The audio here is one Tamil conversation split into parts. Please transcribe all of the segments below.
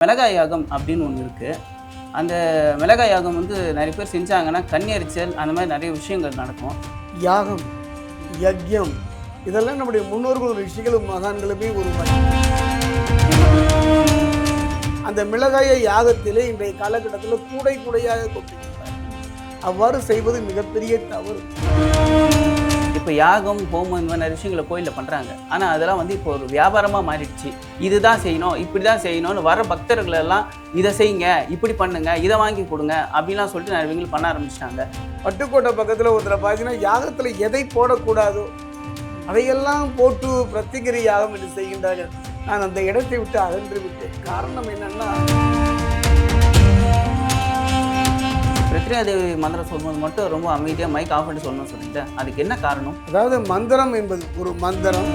மிளகாய் யாகம் அப்படின்னு ஒன்று இருக்குது. அந்த மிளகாய் யாகம் வந்து நிறைய பேர் செஞ்சாங்கன்னா கண்ணெரிச்சல் அந்த மாதிரி நிறைய விஷயங்கள் நடக்கும். யாகம், யக்ஞம் இதெல்லாம் நம்முடைய முன்னோர்களும் ரிஷிகளும் மகான்களுமே உருவாக்கி அந்த மிளகாயை யாகத்திலே இன்றைய காலகட்டத்தில் கூடை கூடையாக கொட்டிருக்கிறார். அவ்வாறு செய்வது மிகப்பெரிய தவறு. இப்போ யாகம், ஹோமம் இந்த மாதிரி நிறைய விஷயங்களை கோயிலில் பண்ணுறாங்க. ஆனால் அதெல்லாம் வந்து இப்போ ஒரு வியாபாரமாக மாறிடுச்சு. இதுதான் செய்யணும், இப்படி தான் செய்யணும்னு வர பக்தர்கள் எல்லாம் இதை செய்யுங்க, இப்படி பண்ணுங்க, இதை வாங்கி கொடுங்க அப்படின்லாம் சொல்லிட்டு நிறைய விஷயங்கள் பண்ண ஆரம்பிச்சிட்டாங்க. பட்டுக்கோட்டை பக்கத்தில் ஒருத்தரை பார்த்தீங்கன்னா யாகத்தில் எதை போடக்கூடாதோ அதையெல்லாம் போட்டு பிரத்திகிரி யாகம் என்று செய்கின்றார்கள். நான் அந்த இடத்தை விட்டு அகன்று விட்டேன். காரணம் என்னன்னா, பிரத்யா தேவி மந்திரம் சொல்லும்போது மட்டும் ரொம்ப அமைதியாக மைக் ஆஃப் பண்ணி சொல்லணும்னு சொல்லிட்டு அதுக்கு என்ன காரணம்? அதாவது மந்திரம் என்பது ஒரு மந்திரம்.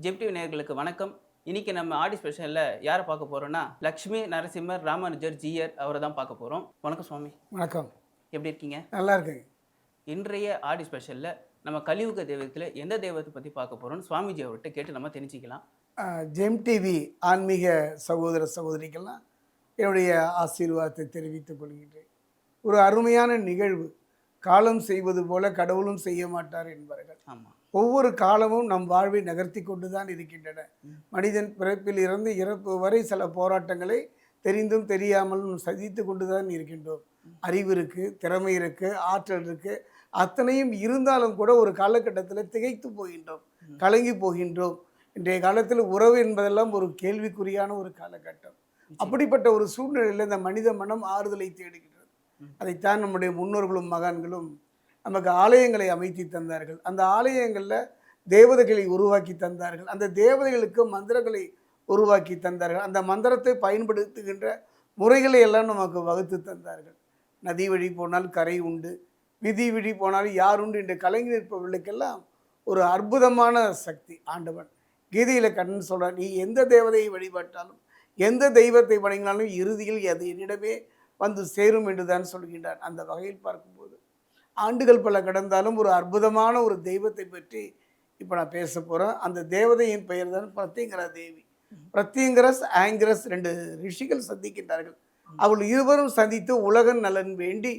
ஜெம் டிவி நேயர்களுக்கு வணக்கம். இன்னைக்கு நம்ம ஆடி ஸ்பெஷலில் யாரை பார்க்க போகிறோன்னா லக்ஷ்மி நரசிம்மர் ராமானுஜர் ஜீயர் அவரை தான் பார்க்க போகிறோம். வணக்கம் சுவாமி. வணக்கம். எப்படி இருக்கீங்க? நல்லா இருக்குங்க. இன்றைய ஆடி ஸ்பெஷலில் நம்ம கலியுக தெய்வத்தில் எந்த தெய்வத்தை பற்றி பார்க்க போகிறோம்னு சுவாமிஜி அவர்கிட்ட கேட்டு நம்ம தெரிஞ்சுக்கலாம். ஜெம் டிவி ஆன்மீக சகோதர சகோதரிக்கெல்லாம் என்னுடைய ஆசீர்வாதத்தை தெரிவித்துக் கொள்கின்றேன். ஒரு அருமையான நிகழ்வு. காலம் செய்வது போல கடவுளும் செய்ய மாட்டார் என்பார்கள். ஆமாம். ஒவ்வொரு காலமும் நம் வாழ்வை நகர்த்தி கொண்டு தான் இருக்கின்றன. மனிதன் பிறப்பில் இருந்து இறப்பு வரை சில போராட்டங்களை தெரிந்தும் தெரியாமலும் சதித்து கொண்டு தான் இருக்கின்றோம். அறிவு இருக்குது, திறமை இருக்குது, ஆற்றல் இருக்குது. அத்தனையும் இருந்தாலும் கூட ஒரு காலகட்டத்தில் திகைத்து போகின்றோம், கலங்கி போகின்றோம். இன்றைய காலத்தில் உறவு என்பதெல்லாம் ஒரு கேள்விக்குறியான ஒரு காலகட்டம். அப்படிப்பட்ட ஒரு சூழ்நிலையில் இந்த மனித மனம் ஆறுதலை தேடுகின்றது. அதைத்தான் நம்முடைய முன்னோர்களும் மகான்களும் நமக்கு ஆலயங்களை அமைத்து தந்தார்கள். அந்த ஆலயங்களில் தேவதைகளை உருவாக்கி தந்தார்கள். அந்த தேவதைகளுக்கு மந்திரங்களை உருவாக்கி தந்தார்கள். அந்த மந்திரத்தை பயன்படுத்துகின்ற முறைகளை எல்லாம் நமக்கு வகுத்து தந்தார்கள். நதி வழி போனால் கரை உண்டு, விதி வழி போனால் யார் உண்டு என்று கலங்கி நிற்பவர்களுக்கெல்லாம் ஒரு அற்புதமான சக்தி ஆண்டவன் கீதையில் கண்ணன் சொல்கிறார். நீ எந்த தேவதையை வழிபாட்டாலும் எந்த தெய்வத்தை வணங்கினாலும் இறுதியில் அது என்னிடமே வந்து சேரும் என்று தான் சொல்கின்றார். அந்த வகையில் பார்க்கும்போது ஆண்டுகள் பல கடந்தாலும் ஒரு அற்புதமான ஒரு தெய்வத்தை பற்றி இப்போ நான் பேச போகிறேன். அந்த தேவதையின் பெயர் தான் பிரத்யங்கரா தேவி. பிரத்யங்கரஸ், ஆங்கிரஸ் ரெண்டு ரிஷிகள் சந்திக்கின்றார்கள். அவர்கள் இருவரும் சந்தித்து உலக நலன் வேண்டி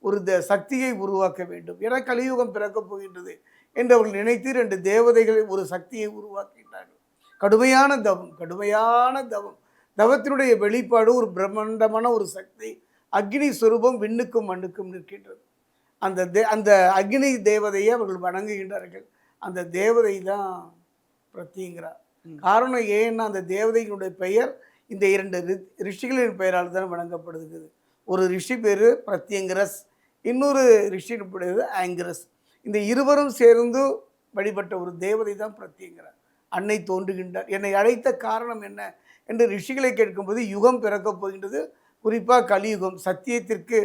ஒரு சக்தியை உருவாக்க வேண்டும். ஏன்னா கலியுகம் பிறக்கப் போகின்றது என்று அவர்கள் நினைத்து ரெண்டு தேவதைகளை ஒரு சக்தியை உருவாக்கின்றார்கள். கடுமையான தவம், கடுமையான தவம். தவத்தினுடைய வெளிப்பாடு ஒரு பிரம்மாண்டமான ஒரு சக்தி. அக்னி சுரூபம் விண்ணுக்கும் மண்ணுக்கும் நிற்கின்றது. அந்த அக்னி தேவதையை அவர்கள் வணங்குகின்றார்கள். அந்த தேவதை தான் பிரத்யங்கரா. காரணம் ஏன்னா அந்த தேவதையினுடைய பெயர் இந்த இரண்டு ரிஷிகளின் பெயரால் தான் வணங்கப்படுகிறது. ஒரு ரிஷி பேர் பிரத்யங்கரஸ், இன்னொரு ரிஷியின் பேர் ஆங்கிரஸ். இந்த இருவரும் சேர்ந்து வழிபட்ட ஒரு தேவதை தான் பிரத்யங்கரா. அன்னை தோன்றுகின்றார். என்னை அழைத்த காரணம் என்ன என்று ரிஷிகளை கேட்கும்போது யுகம் பிறக்கப் போகின்றது, குறிப்பாக கலியுகம், சத்தியத்திற்கு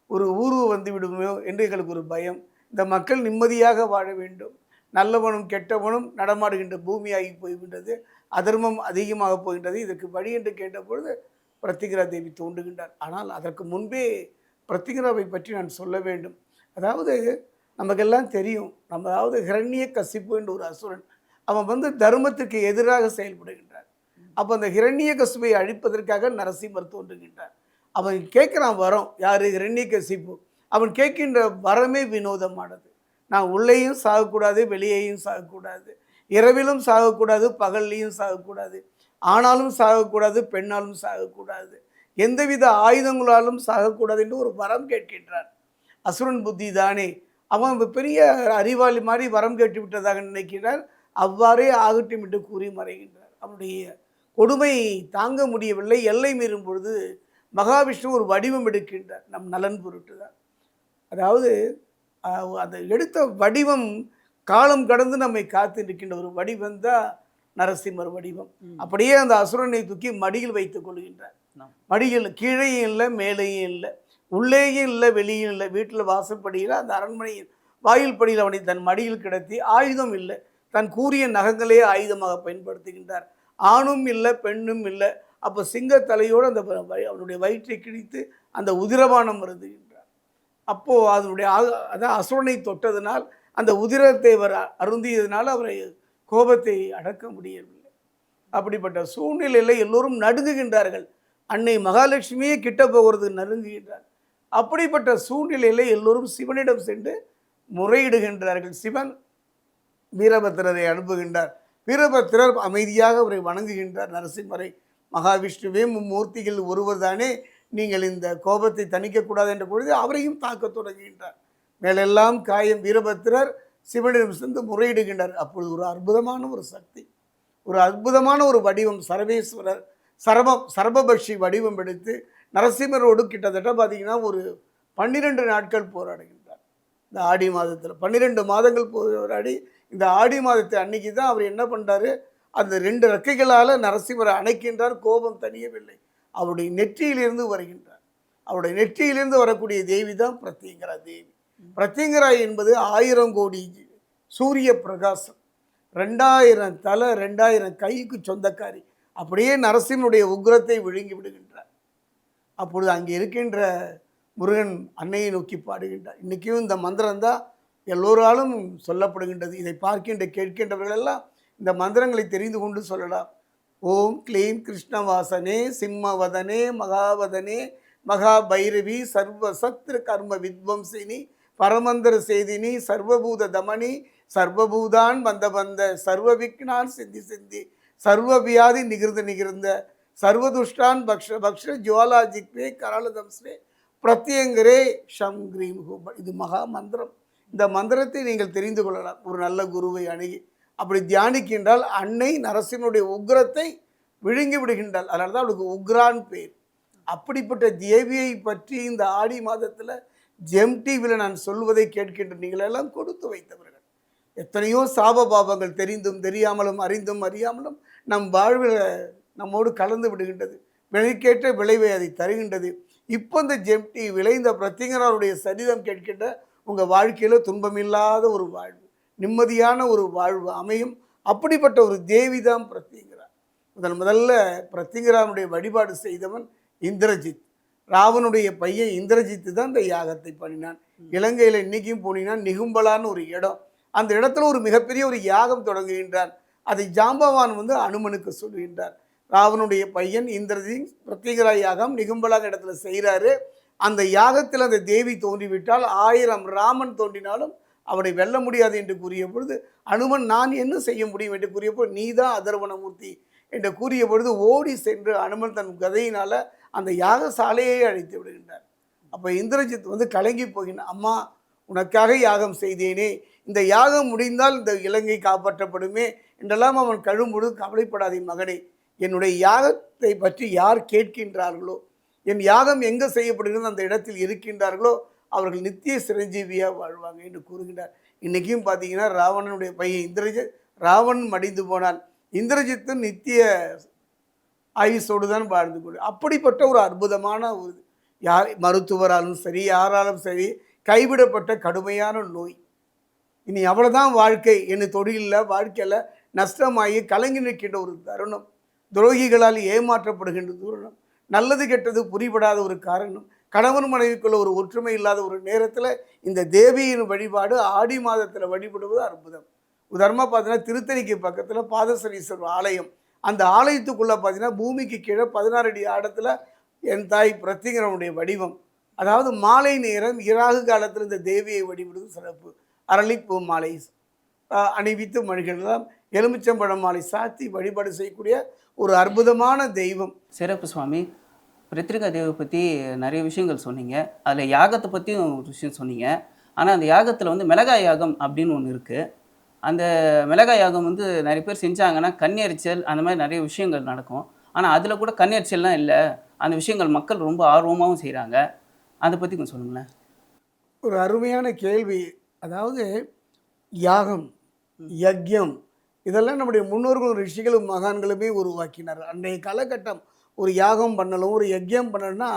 ஒரு ஊர்வு வந்து விடுமோ என்று எங்களுக்கு ஒரு பயம். இந்த மக்கள் நிம்மதியாக வாழ வேண்டும், நல்லவனும் கெட்டவனும் நடமாடுகின்ற பூமியாகி போய்விட்டது, அதர்மம் அதிகமாக போகின்றது, இதற்கு வழி என்று கேட்டபொழுது பிரத்யங்கரா தேவி தோன்றுகின்றார். ஆனால் அதற்கு முன்பே பிரத்யங்கராவை பற்றி நான் சொல்ல வேண்டும். அதாவது நமக்கெல்லாம் தெரியும், அதாவது ஹிரண்ய கசிப்பு என்ற ஒரு அசுரன், அவன் தர்மத்திற்கு எதிராக செயல்படுகின்றார். அப்போ அந்த ஹிரண்ய கசிப்பை அழிப்பதற்காக நரசிம்மர் தோன்றுகின்றார். அவன் கேட்குறான் வரம். யார்? ஹிரண்ய கசிப்பு. அவன் கேட்கின்ற வரமே வினோதமானது. நான் உள்ளேயும் சாகக்கூடாது, வெளியேயும் சாகக்கூடாது, இரவிலும் சாகக்கூடாது, பகல்லையும் சாகக்கூடாது, ஆனாலும் சாகக்கூடாது, பெண்ணாலும் சாகக்கூடாது, எந்தவித ஆயுதங்களாலும் சாகக்கூடாது என்று ஒரு வரம் கேட்கின்றான். அசுரன் புத்தி தானே. அவன் பெரிய அறிவாளி மாதிரி வரம் கேட்டு விட்டதாக நினைக்கிறார். அவ்வாறே ஆகட்டும் என்று கூறி மறைகின்றார். அவனுடைய கொடுமை தாங்க முடியவில்லை. எல்லை மீறும் பொழுது மகாவிஷ்ணு ஒரு வடிவம் எடுக்கின்றார், நம் நலன் பொருட்டு தான். அதாவது அந்த எடுத்த வடிவம் காலம் கடந்து நம்மை காத்து நிற்கின்ற ஒரு வடிவம் தான் நரசிம்மர் வடிவம். அப்படியே அந்த அசுரனை தூக்கி மடியில் வைத்துக் கொள்கின்றார். மடியில் கீழேயும் இல்லை, மேலேயும் இல்லை, உள்ளேயும் இல்லை, வெளியும் இல்லை. வீட்டில் வாசற்படியில் அந்த அரண்மனையில் வாயில் படியில் அவனை தன் மடியில் கிடத்தி, ஆயுதம் இல்லை, தன் கூறிய நகங்களே ஆயுதமாக பயன்படுத்துகின்றார். ஆணும் இல்லை, பெண்ணும் இல்லை. அப்போ சிங்க தலையோடு அந்த அவனுடைய வயிற்றை கிழித்து அந்த உதிரபானம் வருதுகின்றார். அப்போது அதனுடைய அதான் அசுரனை தொட்டதனால் அந்த உதிரத்தை அவர் அருந்தியதனால் அவரை கோபத்தை அடக்க முடியவில்லை. அப்படிப்பட்ட சூழ்நிலையில் எல்லோரும் நடுங்குகின்றார்கள். அன்னை மகாலட்சுமியே கிட்ட போகிறது நடுங்குகின்றார். அப்படிப்பட்ட சூழ்நிலையில் எல்லோரும் சிவனிடம் சென்று முறையிடுகின்றார்கள். சிவன் வீரபத்திரரை அனுப்புகின்றார். வீரபத்திரர் அமைதியாக அவரை வணங்குகின்றார். நரசிம்மரை, மகாவிஷ்ணுவே மும்மூர்த்திகள் ஒருவர் தானே, நீங்கள் இந்த கோபத்தை தணிக்கக்கூடாது என்ற பொழுது அவரையும் தாக்க தொடங்குகின்றார். மேலெல்லாம் காயம். வீரபத்திரர் சிவனிடம் சென்று முறையிடுகின்றார். அப்பொழுது ஒரு அற்புதமான ஒரு சக்தி, ஒரு அற்புதமான ஒரு வடிவம், சர்வேஸ்வரர் சர்வபக்ஷி வடிவம் எடுத்து நரசிம்மரோடு கிட்டத்தட்ட பார்த்தீங்கன்னா ஒரு 12 நாட்கள் போராடுகின்றார். இந்த ஆடி மாதத்தில் 12 மாதங்கள் போராடி இந்த ஆடி மாதத்தை அன்னைக்கு தான் அவர் என்ன பண்ணுறாரு, அந்த 2 ரெக்கைகளால் நரசிம்மரை அணைக்கின்றார். கோபம் தணியவில்லை. அவருடைய நெற்றியிலிருந்து வருகின்றார். அவருடைய நெற்றியிலிருந்து வரக்கூடிய தேவி தான் பிரத்யங்கரா தேவி. பிரத்யங்கரா என்பது 1000 கோடி சூரிய பிரகாசம், 2000 தலை, 2000 கைக்கு சொந்தக்காரி. அப்படியே நரசிம்மனுடைய உக்ரத்தை விழுங்கி விடுகின்றார். அப்பொழுது அங்கே இருக்கின்ற முருகன் அன்னையை நோக்கி பாடுகின்றார். இன்றைக்கும் இந்த மந்திரம் தான் எல்லோராலும் சொல்லப்படுகின்றது. இதை பார்க்கின்ற கேட்கின்றவர்கள் எல்லாம் இந்த மந்திரங்களை தெரிந்து கொண்டு சொல்லலாம். ஓம் க்ளீம் கிருஷ்ணவாசனே சிம்மவதனே மகாவதனே மகாபைரவி சர்வசத்ரு கர்ம வித்வம்சினி பரமந்திர சேதினி சர்வபூத தமனி சர்வபூதான் வந்த வந்த சர்வ விக்னான் சிந்தி சிந்தி சர்வ வியாதி நிகிருந்த சர்வதுஷ்டான் பக்ஷ பக்ஷ ஜுவாலாஜிக்ரே கராலதம்ஸ்ரே பிரத்யங்கரே ஷம் கிரீம் ஹூம். இது மகா மந்திரம். இந்த மந்திரத்தை நீங்கள் தெரிந்து கொள்ளலாம் ஒரு நல்ல குருவை அணுகி. அப்படி தியானிக்கின்றால் அன்னை நரசிம்மனுடைய உக்ரத்தை விழுங்கி விடுகின்றாள். அதனால தான் அவளுக்கு உக்ரான் பேர். அப்படிப்பட்ட தேவியை பற்றி இந்த ஆடி மாதத்தில் ஜெம் டிவியில் நான் சொல்வதை கேட்கின்ற நீங்கள் எல்லாம் கொடுத்து வைத்தவர்கள். எத்தனையோ சாப பாபங்கள் தெரிந்தும் தெரியாமலும் அறிந்தும் அறியாமலும் நம் வாழ்வில் நம்மோடு கலந்து விடுகின்றது. விலைக்கேற்ற விளைவை அதை தருகின்றது. இப்போ இந்த ஜெம் டிவியில் இந்த பிரத்யங்கராருடைய சரிதம் கேட்கின்ற உங்கள் வாழ்க்கையில் துன்பமில்லாத ஒரு வாழ்வு, நிம்மதியான ஒரு வாழ்வு அமையும். அப்படிப்பட்ட ஒரு தேவி தான் பிரத்யங்கரா. முதல்ல பிரத்யங்கரானுடைய வழிபாடு செய்தவன் இந்திரஜித். ராவனுடைய பையன் இந்திரஜித்து தான் இந்த யாகத்தை பண்ணினான். இலங்கையில் இன்றைக்கும் போனீங்கன்னா நிகும்பலான்னு ஒரு இடம், அந்த இடத்துல ஒரு மிகப்பெரிய ஒரு யாகம் தொடங்குகின்றான். அதை ஜாம்பவான் அனுமனுக்கு சொல்லுகின்றார். ராவனுடைய பையன் இந்திரஜித் பிரத்யங்கரா யாகம் நிகும்பலாக இடத்துல செய்கிறாரு. அந்த யாகத்தில் அந்த தேவி தோன்றிவிட்டால் 1000 ராமன் தோன்றினாலும் அவனை வெல்ல முடியாது என்று கூறிய பொழுது அனுமன் நான் என்ன செய்ய முடியும் என்று கூறிய பொழுது நீ தான் அதர்வனமூர்த்தி என்று கூறிய பொழுது ஓடி சென்று அனுமன் தன் கதையினால் அந்த யாகசாலையை அழைத்து விடுகின்றார். அப்போ இந்திரஜித் கலங்கி போகின்றான். அம்மா, உனக்காக யாகம் செய்தேனே, இந்த யாகம் முடிந்தால் இந்த இலங்கை காப்பாற்றப்படுமே என்றெல்லாம் அவன் கழும்பொழுது கவலைப்படாதே மகனே, என்னுடைய யாகத்தை பற்றி யார் கேட்கின்றார்களோ, என் யாகம் எங்கே செய்யப்படுகிறது அந்த இடத்தில் இருக்கின்றார்களோ அவர்கள் நித்திய சிரஞ்சீவியாக வாழ்வாங்க என்று கூறுகின்றார். இன்றைக்கும் பார்த்தீங்கன்னா ராவணனுடைய பையன் இந்திரஜித், ராவணன் மடிந்து போனான், இந்திரஜித்தும் நித்திய ஆயுசோடு தான் வாழ்ந்து கொண்டு. அப்படிப்பட்ட ஒரு அற்புதமான ஒரு யார் மருத்துவராலும் சரி யாராலும் சரி கைவிடப்பட்ட கடுமையான நோய். இனி அவ்வளோதான் வாழ்க்கை, என் தொழிலில் வாழ்க்கையில் நஷ்டமாகி கலங்கி நிற்கின்ற ஒரு தருணம், துரோகிகளால் ஏமாற்றப்படுகின்ற தருணம், நல்லது கெட்டது புரிபடாத ஒரு காரணம், கணவன் மனைவிக்குள்ள ஒரு ஒற்றுமை இல்லாத ஒரு நேரத்தில் இந்த தேவியின் வழிபாடு ஆடி மாதத்தில் வழிபடுவது அற்புதம். உதாரணமாக பார்த்தீங்கன்னா திருத்தணிக்கு பக்கத்தில் பாதசனீஸ்வரர் ஆலயம், அந்த ஆலயத்துக்குள்ளே பார்த்தீங்கன்னா பூமிக்கு கீழே 16 அடி ஆழத்தில் என் தாய் பிரத்யங்கரனுடைய வடிவம். அதாவது மாலை நேரம் இராகு காலத்தில் இந்த தேவியை வழிபடுவது சிறப்பு. அரளிப்பூ மாலை அணிவித்து மணிகளெல்லாம் எலுமிச்சம்பழம் மாலை சாத்தி வழிபாடு செய்யக்கூடிய ஒரு அற்புதமான தெய்வம். சிறப்பு சுவாமி. பிரத்யங்கரா தேவியை பற்றி நிறைய விஷயங்கள் சொன்னீங்க. அதில் யாகத்தை பற்றியும் ஒரு விஷயம் சொன்னீங்க. ஆனால் அந்த யாகத்தில் மிளகாய் யாகம் அப்படின்னு ஒன்று இருக்குது. அந்த மிளகாய் யாகம் நிறைய பேர் செஞ்சாங்கன்னா கண்ணெரிச்சல் அந்த மாதிரி நிறைய விஷயங்கள் நடக்கும். ஆனால் அதில் கூட கண்ணெரிச்சல்லாம் இல்லை, அந்த விஷயங்கள் மக்கள் ரொம்ப ஆர்வமாகவும் செய்கிறாங்க. அதை பற்றி கொஞ்சம் சொல்லுங்களேன். ஒரு அருமையான கேள்வி. அதாவது யாகம், யக்ஞம் இதெல்லாம் நம்முடைய முன்னோர்களும் ரிஷிகளும் மகான்களுமே உருவாக்கினார். அன்றைய காலகட்டம் ஒரு யாகம் பண்ணணும், ஒரு யக்ஞம் பண்ணணும்னா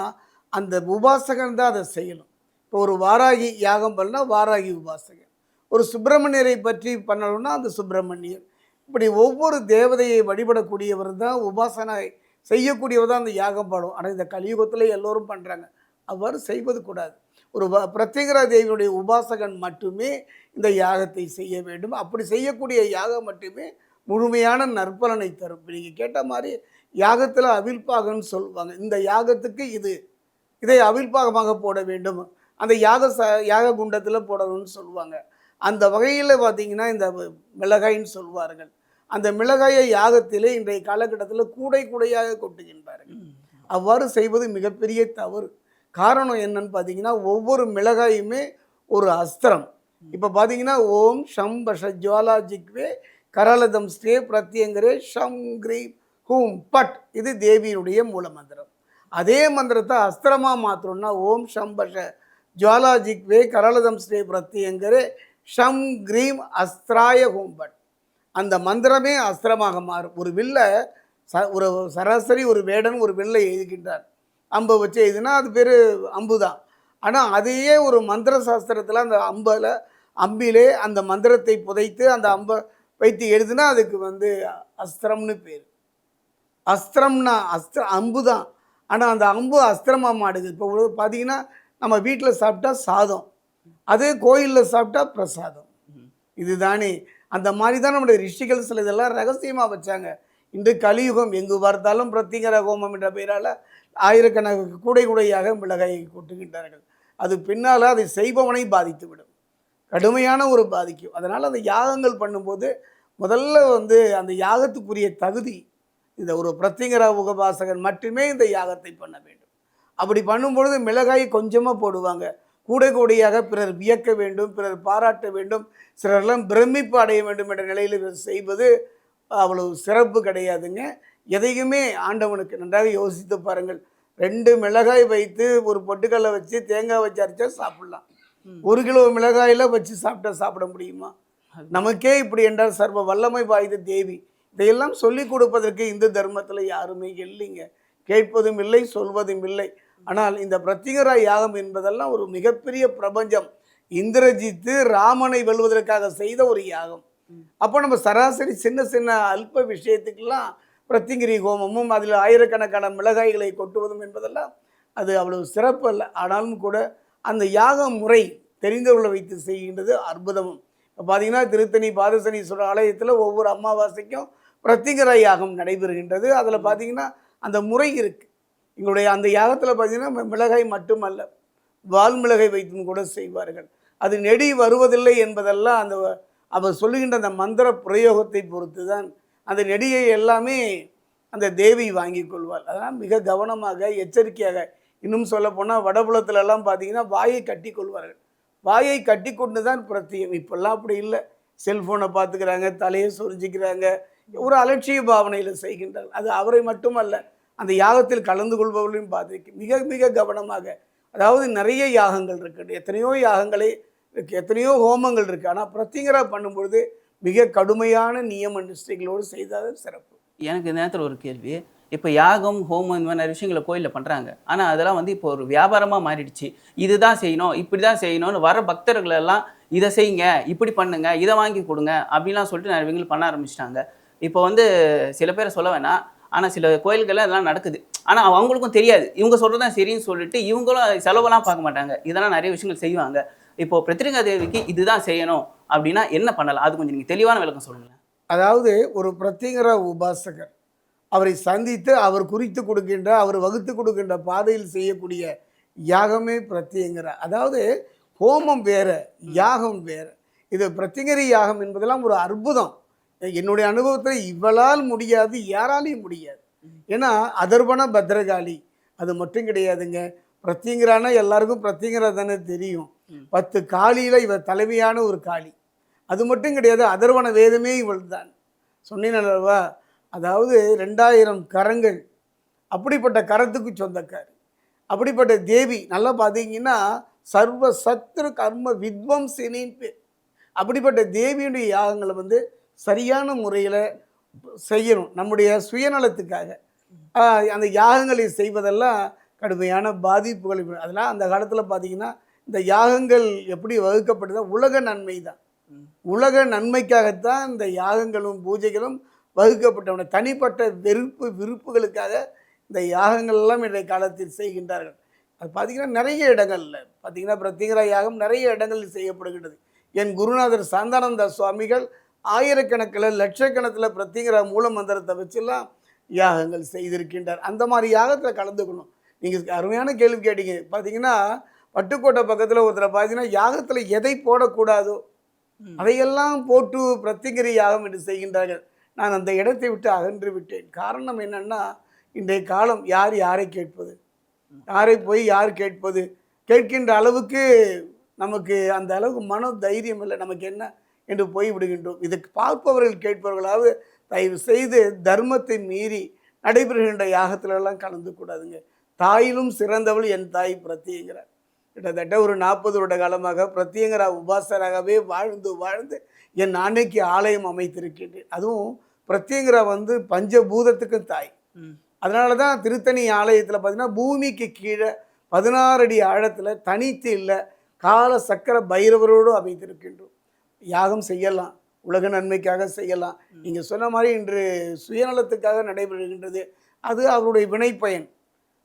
அந்த உபாசகன் தான் அதை செய்யணும். இப்போ ஒரு வாராகி யாகம் பண்ணால் வாராகி உபாசகன், ஒரு சுப்பிரமணியரை பற்றி பண்ணணும்னா அந்த சுப்பிரமணியர், இப்படி ஒவ்வொரு தேவதையை வழிபடக்கூடியவர் தான் உபாசனை செய்யக்கூடியவர் தான் அந்த யாகம் பாடும். ஆனால் இந்த கலியுகத்தில் எல்லோரும் பண்ணுறாங்க, அவ்வாறு செய்வது கூடாது. ஒரு பிரத்யங்கரா தேவியுடைய உபாசகன் மட்டுமே இந்த யாகத்தை செய்ய வேண்டும். அப்படி செய்யக்கூடிய யாகம் மட்டுமே முழுமையான நற்பலனை தரும். இப்போ நீங்கள் கேட்ட மாதிரி யாகத்தில் அவிழ்ப்பாகன்னு சொல்லுவாங்க. இந்த யாகத்துக்கு இதை அவிழ்ப்பாகமாக போட வேண்டும், அந்த யாக குண்டத்தில் போடணும்னு சொல்லுவாங்க. அந்த வகையில் பார்த்தீங்கன்னா இந்த மிளகாயின்னு சொல்வார்கள். அந்த மிளகாயை யாகத்திலே இன்றைய காலகட்டத்தில் கூடை கூடையாக கொட்டுகின்றார்கள். அவ்வாறு செய்வது மிகப்பெரிய தவறு. காரணம் என்னன்னு பார்த்தீங்கன்னா, ஒவ்வொரு மிளகாயுமே ஒரு அஸ்திரம். இப்போ பார்த்தீங்கன்னா, ஓம் ஷம் பஷ ஜுவாலா ஜிக்வே கரலதம் ஸ்ரே பிரத்யங்கரே ஷம் கிரீம் ஹூம் பட், இது தேவியினுடைய மூல மந்திரம். அதே மந்திரத்தை அஸ்திரமாக மாற்றணும்னா ஓம் ஷம் பஷ ஜுவாலா ஜிக்வே கரலதம் ஸ்ரே பிரத்யங்கரே ஷம் கிரீம் அஸ்திராய ஹூம் பட். அந்த மந்திரமே அஸ்திரமாக மாறும். ஒரு வில்லை ஒரு சராசரி ஒரு வேடன் ஒரு வில்லை எழுதுகின்றார், அம்பை வச்சு எழுதுனா அது பேர் அம்பு தான். ஆனால் அதையே ஒரு மந்திர சாஸ்திரத்தில் அந்த அம்பிலே அந்த மந்திரத்தை புதைத்து அந்த அம்பை வைத்து எழுதுனா அதுக்கு அஸ்திரம்னு பேர். அஸ்திரம்னா அம்பு தான், ஆனால் அந்த அம்பு அஸ்திரமாக மாடுது. இப்போ பார்த்தீங்கன்னா நம்ம வீட்டில் சாப்பிட்டா சாதம், அதே கோயிலில் சாப்பிட்டா பிரசாதம். இதுதானே அந்த மாதிரி தான் நம்முடைய ரிஷிகள் சில இதெல்லாம் ரகசியமாக வச்சாங்க. இன்று கலியுகம் எங்கு பார்த்தாலும் பிரத்திங்கர ஹோமம் என்ற பெயரால் ஆயிரக்கணக்கு கூடையாக மிளகாயை கொட்டுகின்றார்கள். அது பின்னால் அதை செய்பவனை பாதித்துவிடும், கடுமையான ஒரு பாதிக்கும். அதனால் அந்த யாகங்கள் பண்ணும்போது முதல்ல அந்த யாகத்துக்குரிய தகுதி, இந்த ஒரு பிரத்திங்கர உபவாசகன் மட்டுமே இந்த யாகத்தை பண்ண வேண்டும். அப்படி பண்ணும்பொழுது மிளகாய் கொஞ்சமாக போடுவாங்க. கூடையாக பிறர் வியக்க வேண்டும், பிறர் பாராட்ட வேண்டும், சிலரெல்லாம் பிரமிப்பு அடைய வேண்டும் என்ற நிலையில் செய்வது அவ்வளவு சிறப்பு கிடையாதுங்க. எதையுமே ஆண்டவனுக்கு நன்றாக யோசித்து பாருங்கள். 2 மிளகாய் வைத்து ஒரு பொட்டுக்கல்லை வச்சு தேங்காய் வச்சு அரைச்சா சாப்பிட்லாம். 1 கிலோ மிளகாயில் வச்சு சாப்பிட முடியுமா? நமக்கே இப்படி என்றால் சர்வ வல்லமை வாய்ந்த தேவி. இதையெல்லாம் சொல்லிக் கொடுப்பதற்கு இந்து தர்மத்தில் யாருமே இல்லைங்க. கேட்பதும் இல்லை, சொல்வதும் இல்லை. ஆனால் இந்த பிரத்திங்கர யாகம் என்பதெல்லாம் ஒரு மிகப்பெரிய பிரபஞ்சம். இந்திரஜித்து ராமனை வெல்வதற்காக செய்த ஒரு யாகம். அப்போ நம்ம சராசரி சின்ன சின்ன அல்ப விஷயத்துக்கெல்லாம் பிரத்திங்கிரி ஹோமமும் அதில் ஆயிரக்கணக்கான மிளகாய்களை கொட்டுவதும் என்பதெல்லாம் அது அவ்வளவு சிறப்பு அல்ல. ஆனாலும் கூட அந்த யாக முறை தெரிந்தவர்களை வைத்து செய்கின்றது அற்புதமும். இப்போ பார்த்தீங்கன்னா திருத்தணி பாதசனீஸ்வரர் ஆலயத்தில் ஒவ்வொரு அமாவாசைக்கும் பிரத்திங்கர யாகம் நடைபெறுகின்றது. அதில் பார்த்தீங்கன்னா அந்த முறை இருக்குது. எங்களுடைய அந்த யாகத்தில் பார்த்தீங்கன்னா மிளகாய் மட்டுமல்ல, வால் மிளகாய் வைத்தும் கூட செய்வார்கள். அது நெடி வருவதில்லை என்பதெல்லாம் அவர் சொல்லுகின்ற அந்த மந்திர பிரயோகத்தை பொறுத்து தான் அந்த நெடியை எல்லாமே அந்த தேவி வாங்கி கொள்வாள். அதனால் மிக கவனமாக எச்சரிக்கையாக, இன்னும் சொல்லப்போனால் வடபுலத்திலெல்லாம் பார்த்தீங்கன்னா வாயை கட்டி கொள்வார்கள். வாயை கட்டி கொண்டு தான் பிரத்தியம். இப்போல்லாம் அப்படி இல்லை, செல்ஃபோனை பார்த்துக்கிறாங்க, தலையை சொரிஞ்சிக்கிறாங்க, ஒரு அலட்சிய பாவனையில் செய்கின்றார்கள். அது அவரை மட்டுமல்ல, அந்த யாகத்தில் கலந்து கொள்பவர்களையும் பார்த்து மிக மிக கவனமாக. அதாவது நிறைய யாகங்கள் இருக்குது, எத்தனையோ யாகங்களே இருக்குது, எத்தனையோ ஹோமங்கள் இருக்குது. ஆனால் பிரத்திங்கரா பண்ணும்பொழுது மிக கடுமையான நியம நிஷ்டைகளோடு செய்தால் சிறப்பு. எனக்கு இந்த நேரத்தில் ஒரு கேள்வி. இப்போ யாகம் ஹோமம் இந்த மாதிரி விஷயங்களை கோயிலில் பண்ணுறாங்க, ஆனால் அதெல்லாம் இப்போ ஒரு வியாபாரமாக மாறிடுச்சு. இதுதான் செய்யணும், இப்படி தான் செய்யணும்னு வர பக்தர்கள் எல்லாம் இதை செய்யுங்க, இப்படி பண்ணுங்க, இதை வாங்கி கொடுங்க அப்படிலாம் சொல்லிட்டு நிறைய பண்ண ஆரம்பிச்சிட்டாங்க. இப்போ சில பேரை சொல்ல வேணாம், ஆனால் சில கோயில்களில் இதெல்லாம் நடக்குது. ஆனால் அவங்களுக்கும் தெரியாது, இவங்க சொல்கிறது தான் சரின்னு சொல்லிட்டு இவங்களும் செலவெல்லாம் பார்க்க மாட்டாங்க. இதெல்லாம் நிறைய விஷயங்கள் செய்வாங்க. இப்போது பிரத்திங்கா தேவிக்கு இதுதான் செய்யணும் அப்படின்னா என்ன பண்ணலாம்? அது கொஞ்சம் நீங்கள் தெளிவான விளக்கம் சொல்லுங்கள். அதாவது ஒரு பிரத்திங்கர உபாசகர் அவரை சந்தித்து அவர் குறித்து கொடுக்கின்ற, அவர் வகுத்து கொடுக்கின்ற பாதையில் செய்யக்கூடிய யாகமே பிரத்திங்கரா. அதாவது ஹோமம் வேறு, யாகம் வேறு. இது பிரத்திங்கரி யாகம் என்பதெல்லாம் ஒரு அற்புதம். என்னுடைய அனுபவத்தில் இவளால் முடியாது, யாராலையும் முடியாது. ஏன்னா அதர்வன பத்ரகாளி அது மட்டும் கிடையாதுங்க. பிரத்திங்கரானா எல்லாருக்கும் பிரத்திங்கரா தானே தெரியும். 10 காளியில் இவள் தலைமையான ஒரு காளி. அது மட்டும் கிடையாது, அதர்வன வேதமே இவள் தான். சொன்னீனல்லவா, அதாவது 2000 கரங்கள், அப்படிப்பட்ட கரத்துக்கு சொந்தக்காரி. அப்படிப்பட்ட தேவி நல்லா பார்த்தீங்கன்னா சர்வ சத்ரு கர்ம வித்வம்சினின்னு பேர். அப்படிப்பட்ட தேவியுடைய யாகங்களை சரியான முறையில் செய்யணும். நம்முடைய சுயநலத்துக்காக அந்த யாகங்களை செய்வதெல்லாம் கடுமையான பாதிப்புகள். அதெல்லாம் அந்த காலத்தில் பார்த்தீங்கன்னா இந்த யாகங்கள் எப்படி வகுக்கப்பட்டதா, உலக நன்மை தான், உலக நன்மைக்காகத்தான் இந்த யாகங்களும் பூஜைகளும் வகுக்கப்பட்டவன. தனிப்பட்ட விருப்புகளுக்காக இந்த யாகங்கள் எல்லாம் இன்றைய காலத்தில் செய்கின்றார்கள். அது பார்த்திங்கன்னா நிறைய இடங்களில் பார்த்திங்கன்னா பிரத்திங்கரா யாகம் நிறைய இடங்களில் செய்யப்படுகின்றது. என் குருநாதர் சாந்தானந்த சுவாமிகள் ஆயிரக்கணக்கில் லட்சக்கணக்கில் பிரத்திங்கிற மூல மந்திரத்தை வச்சுலாம் யாகங்கள் செய்திருக்கின்றார். அந்த மாதிரி யாகத்தில் கலந்துக்கணும். நீங்கள் அருமையான கேள்வி கேட்டீங்க. பார்த்தீங்கன்னா பட்டுக்கோட்டை பக்கத்தில் ஒருத்தரை பார்த்தீங்கன்னா யாகத்தில் எதை போடக்கூடாதோ அதையெல்லாம் போட்டு பிரத்திகிரி யாகம் என்று செய்கின்றார்கள். நான் அந்த இடத்தை விட்டு அகன்று விட்டேன். காரணம் என்னன்னா, இன்றைய காலம் யார் யாரை கேட்பது, யாரை போய் யார் கேட்பது, கேட்கின்ற அளவுக்கு நமக்கு அந்த அளவுக்கு மன தைரியம் இல்லை. நமக்கு என்ன என்று போய் விடுகின்றோம். இதுக்கு பார்ப்பவர்கள் கேட்பவர்களாவது தயவு செய்து தர்மத்தை மீறி நடைபெறுகின்ற யாகத்திலெல்லாம் கலந்து கூடாதுங்க. தாயிலும் சிறந்தவள் என் தாய் பிரத்திங்கிறார். கிட்டத்தட்ட ஒரு 40 வருட காலமாக பிரத்தியங்கரா உபாசராகவே வாழ்ந்து என் அன்னைக்கு ஆலயம் அமைத்திருக்கின்றேன். அதுவும் பிரத்தியங்கரா பஞ்சபூதத்துக்கும் தாய். அதனால தான் திருத்தணி ஆலயத்தில் பார்த்தீங்கன்னா பூமிக்கு கீழே 16 அடி ஆழத்தில் தனித்து இல்லை கால சக்கர பைரவரோடு அமைத்திருக்கின்றோம். யாகம் செய்யலாம், உலக நன்மைக்காக செய்யலாம். நீங்கள் சொன்ன மாதிரி இன்று சுயநலத்துக்காக நடைபெறுகின்றது. அது அவருடைய வினை பயன்.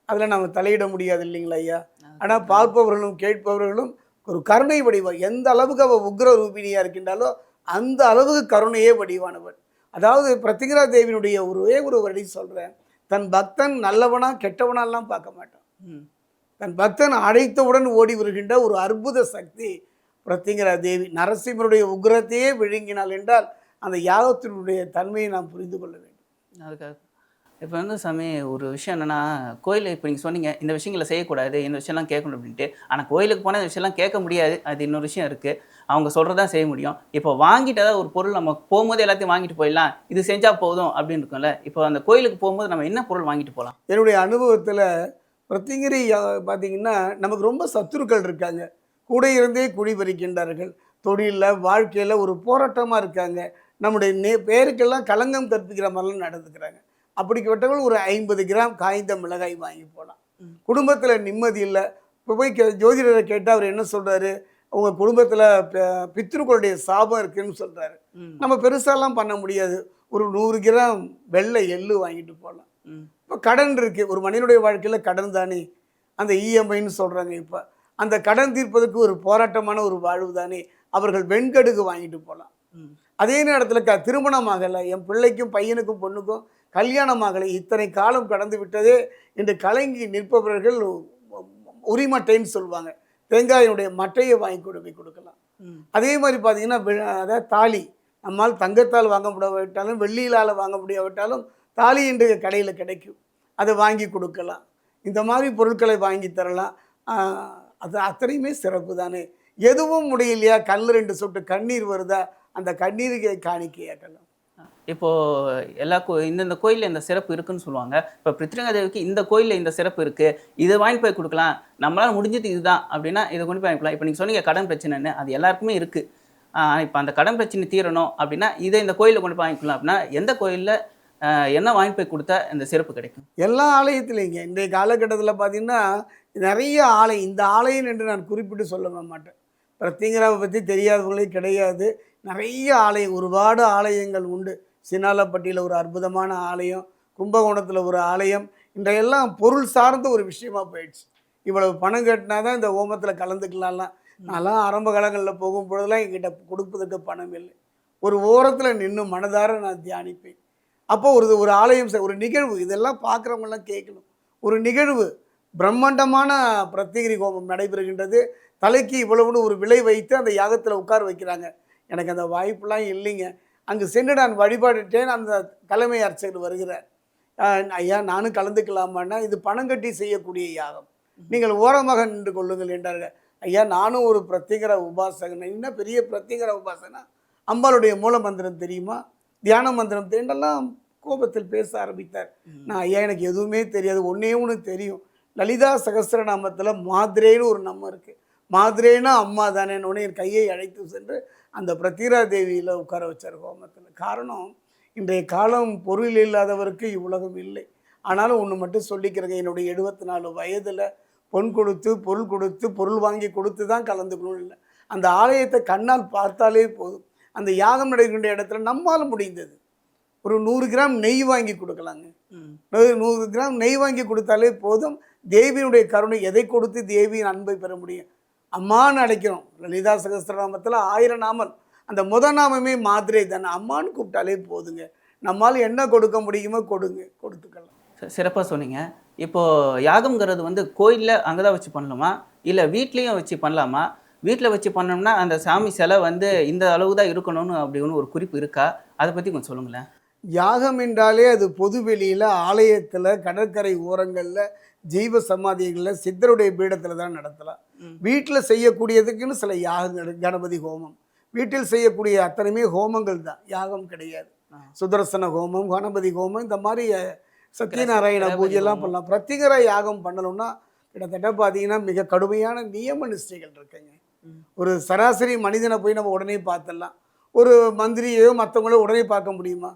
அதில் நம்ம தலையிட முடியாது இல்லைங்களா ஐயா? ஆனால் பார்ப்பவர்களும் கேட்பவர்களும் ஒரு கருணை வடிவம். எந்த அளவுக்கு அவள் உக்ர ரூபிணியாக இருக்கின்றாலோ அந்த அளவுக்கு கருணையே வடிவானவர். அதாவது பிரத்திங்கரா தேவியினுடைய ஒரே ஒரு வழி சொல்கிறேன். தன் பக்தன் நல்லவனா கெட்டவனாலாம் பார்க்க மாட்டான். தன் பக்தன் அழைத்தவுடன் ஓடி வருகின்ற ஒரு அற்புத சக்தி பிரத்திங்கரா தேவி. நரசிம்மருடைய உக்ரத்தையே விழுங்கினாள் என்றால் அந்த யாகத்தினுடைய தன்மையை நாம் புரிந்து கொள்ள வேண்டும். அதுக்காக இப்போ சாமி ஒரு விஷயம் என்னென்னா, கோயிலில் இப்போ நீங்கள் சொன்னீங்க இந்த விஷயங்களை செய்யக்கூடாது, இந்த விஷயம்லாம் கேட்கணும் அப்படின்ட்டு. ஆனால் கோயிலுக்கு போனால் இந்த விஷயம்லாம் கேட்க முடியாது. அது இன்னொரு விஷயம் இருக்குது. அவங்க சொல்கிறதான் செய்ய முடியும். இப்போ வாங்கிட்டு ஏதாவது ஒரு பொருள் நம்ம போகும்போது எல்லாத்தையும் வாங்கிட்டு போயிடலாம், இது செஞ்சால் போதும் அப்படின்னு இருக்கும்ல. இப்போ அந்த கோயிலுக்கு போகும்போது நம்ம என்ன பொருள் வாங்கிட்டு போகலாம்? என்னுடைய அனுபவத்தில் பிரத்திங்கிரி பார்த்திங்கன்னா நமக்கு ரொம்ப சத்துருக்கள் இருக்காங்க. கூட இருந்தே குடிபறிக்கின்றார்கள். தொழிலில் வாழ்க்கையில் ஒரு போராட்டமாக இருக்காங்க. நம்முடைய பேருக்கெல்லாம் களங்கம் கற்பிக்கிற மாதிரிலாம் நடந்துக்கிறாங்க. அப்படிப்பட்டவர்கள் ஒரு 50 கிராம் காய்ந்த மிளகாய் வாங்கி போகலாம். குடும்பத்தில் நிம்மதி இல்லை. இப்போ போய் ஜோதிடரை கேட்டால் அவர் என்ன சொல்கிறாரு, உங்கள் குடும்பத்தில் பித்ருக்களுடைய சாபம் இருக்குதுன்னு சொல்கிறாரு. நம்ம பெருசாலாம் பண்ண முடியாது. ஒரு 100 கிராம் வெள்ளை எள்ளு வாங்கிட்டு போகலாம். இப்போ கடன் இருக்குது. ஒரு மனிதனுடைய வாழ்க்கையில் கடன் தானே, அந்த இஎம்ஐன்னு சொல்கிறாங்க. இப்போ அந்த கடன் தீர்ப்பதற்கு ஒரு போராட்டமான ஒரு வாழ்வு தானே. அவர்கள் வெண்கடுகு வாங்கிட்டு போகலாம். அதே நேரத்தில் திருமணம் ஆகலை, என் பிள்ளைக்கும் பையனுக்கும் பொண்ணுக்கும் கல்யாணம் ஆகலை, இத்தனை காலம் கடந்து விட்டதே என்று கலங்கி நிற்பவர்கள் உரிமட்டைன்னு சொல்லுவாங்க. தேங்காயினுடைய மட்டையை வாங்கி போய் கொடுக்கலாம். அதே மாதிரி பார்த்தீங்கன்னா அதாவது தாலி, நம்மால் தங்கத்தால் வாங்க முடியாவிட்டாலும் வெள்ளியிலால் வாங்க முடியாவிட்டாலும் தாலி என்று கடையில் கிடைக்கும், அதை வாங்கி கொடுக்கலாம். இந்த மாதிரி பொருட்களை வாங்கி தரலாம். அது அத்தனையுமே சிறப்பு தானே. எதுவும் முடியலையா, கல் 2 சொட்டு கண்ணீர் வருதா, அந்த கண்ணீருக்கு காணிக்கையாக்கலாம். இப்போது எல்லா இந்தந்த கோயிலில் இந்த சிறப்பு இருக்குதுன்னு சொல்லுவாங்க. இப்போ பிருத்திவிராங்க தேவிக்கு இந்த கோயிலில் இந்த சிறப்பு இருக்குது, இதை வாங்கி போய் கொடுக்கலாம், நம்மளால் முடிஞ்சது இதுதான் அப்படின்னா இதை கொண்டு போய் வாங்கிக்கலாம். இப்போ நீங்கள் சொன்னீங்க கடன் பிரச்சனைன்னு, அது எல்லாருக்குமே இருக்குது. இப்போ அந்த கடன் பிரச்சனை தீரணும் அப்படின்னா இதை இந்த கோயிலில் கொண்டு போய் வாங்கிக்கலாம். அப்படின்னா எந்த கோயிலில் என்ன வாங்கி போய் கொடுத்தா இந்த சிறப்பு கிடைக்கும்? எல்லா ஆலயத்துலைங்க இன்றைய காலகட்டத்தில் பார்த்திங்கன்னா நிறைய ஆலயம், இந்த ஆலயம் என்று நான் குறிப்பிட்டு சொல்ல மாட்டேன். பிரத்திங்கராவை பற்றி தெரியாதவங்களே கிடையாது. நிறைய ஆலயம், ஒருபாடு ஆலயங்கள் உண்டு. சின்னாலப்பட்டியில் ஒரு அற்புதமான ஆலயம், கும்பகோணத்தில் ஒரு ஆலயம். இன்றையெல்லாம் பொருள் சார்ந்த ஒரு விஷயமா போயிடுச்சு. இவ்வளவு பணம் கட்டினா தான் இந்த ஹோமத்தில் கலந்துக்கலாம்லாம். நான்லாம் ஆரம்ப காலங்களில் போகும்பொழுதெல்லாம் என்கிட்ட கொடுப்பதற்கு பணம் இல்லை. ஒரு ஓரத்தில் நின்று மனதார நான் தியானிப்பேன். அப்போது ஒரு ஆலயம், ஒரு நிகழ்வு, இதெல்லாம் பார்க்குறவங்களாம் கேட்கணும். ஒரு நிகழ்வு பிரம்மாண்டமான பிரத்திகிரி ஹோமம் நடைபெறுகின்றது. தலைக்கு இவ்வளவுன்னு ஒரு விலை வைத்து அந்த யாகத்தில் உட்கார வைக்கிறாங்க. எனக்கு அந்த வாய்ப்புலாம் இல்லைங்க. அங்கு சென்று நான் வழிபாடுட்டேன். அந்த தலைமை அர்ச்சகர் வருகிறார். ஐயா நானும் கலந்துக்கலாமான்னா, இது பணம் கட்டி செய்யக்கூடிய யாகம், நீங்கள் ஓரமாக நின்று கொள்ளுங்கள் என்றார்கள். ஐயா நானும் ஒரு பிரத்திகர உபாசகன். என்ன பெரிய பிரத்திகர உபாசனா, அம்பாளுடைய மூல மந்திரம் தெரியுமா, தியான மந்திரம் என்றெல்லாம் கோபத்தில் பேச ஆரம்பித்தார். நான் ஐயா எனக்கு எதுவுமே தெரியாது, ஒன்றே ஒன்று தெரியும், லலிதா சகஸ்ரநாமத்தில் மாத்ரேன்னு ஒரு நம்ம இருக்குது, மாத்ரேன்னா அம்மா தானேன்னு என் கையை அழைத்து சென்று அந்த பிரத்திகரா தேவியில் உட்கார வச்சார் ஹோமத்தில். காரணம், இன்றைய காலம் பொருள் இல்லாதவருக்கு இவ்வுலகம் இல்லை. ஆனாலும் ஒன்று மட்டும் சொல்லிக்கிறேங்க, என்னுடைய 74 வயதில் பொன் கொடுத்து பொருள் கொடுத்து பொருள் வாங்கி கொடுத்து தான் கலந்துக்கணும் இல்லை. அந்த ஆலயத்தை கண்ணால் பார்த்தாலே போதும். அந்த யாகம் நடக்கின்ற இடத்துல நம்மால் முடிந்தது ஒரு 100 கிராம் நெய் வாங்கி கொடுக்கலாங்க. 100 கிராம் நெய் வாங்கி கொடுத்தாலே போதும். தேவியினுடைய கருணை, எதை கொடுத்து தேவியின் அன்பை பெற முடியும்? அம்மான்னு அழைக்கிறோம். லலிதா சகஸ்ரநாமத்தில் 1000 நாமல், அந்த நாமமே மாதிரி தானே. அம்மான்னு கூப்பிட்டாலே போதுங்க. நம்மால் என்ன கொடுக்க முடியுமோ கொடுத்துக்கலாம். சிறப்பாக சொன்னீங்க. இப்போது யாகம்ங்கிறது வந்து கோயிலில் அங்கே தான் வச்சு பண்ணலாமா, இல்லை வீட்லேயும் வச்சு பண்ணலாமா? வீட்டில் வச்சு பண்ணோம்னா அந்த சாமி சிலை வந்து இந்த அளவு தான் இருக்கணும்னு அப்படி ஒன்று ஒரு குறிப்பு இருக்கா? அதை பற்றி கொஞ்சம் சொல்லுங்களேன். யாகம் என்றாலே அது பொதுவெளியில், ஆலயத்தில், கடற்கரை ஓரங்களில், ஜீவ சமாதிகளில், சித்தருடைய பீடத்தில் தான் நடத்தலாம். வீட்டில் செய்யக்கூடியதுக்குன்னு சில யாகங்கள், கணபதி ஹோமம், வீட்டில் செய்யக்கூடிய அத்தனையுமே ஹோமங்கள் தான், யாகம் கிடையாது. சுதர்சன ஹோமம், கணபதி ஹோமம், இந்த மாதிரி சத்யநாராயண பூஜையெல்லாம் பண்ணலாம். பிரத்திகர யாகம் பண்ணணும்னா கிட்டத்தட்ட பார்த்தீங்கன்னா மிக கடுமையான நியம நிஷ்டைகள் இருக்குங்க. ஒரு சராசரி மனிதனை போய் நம்ம உடனே பார்த்துடலாம். ஒரு மந்திரியையோ மற்றவங்களோ உடனே பார்க்க முடியுமா?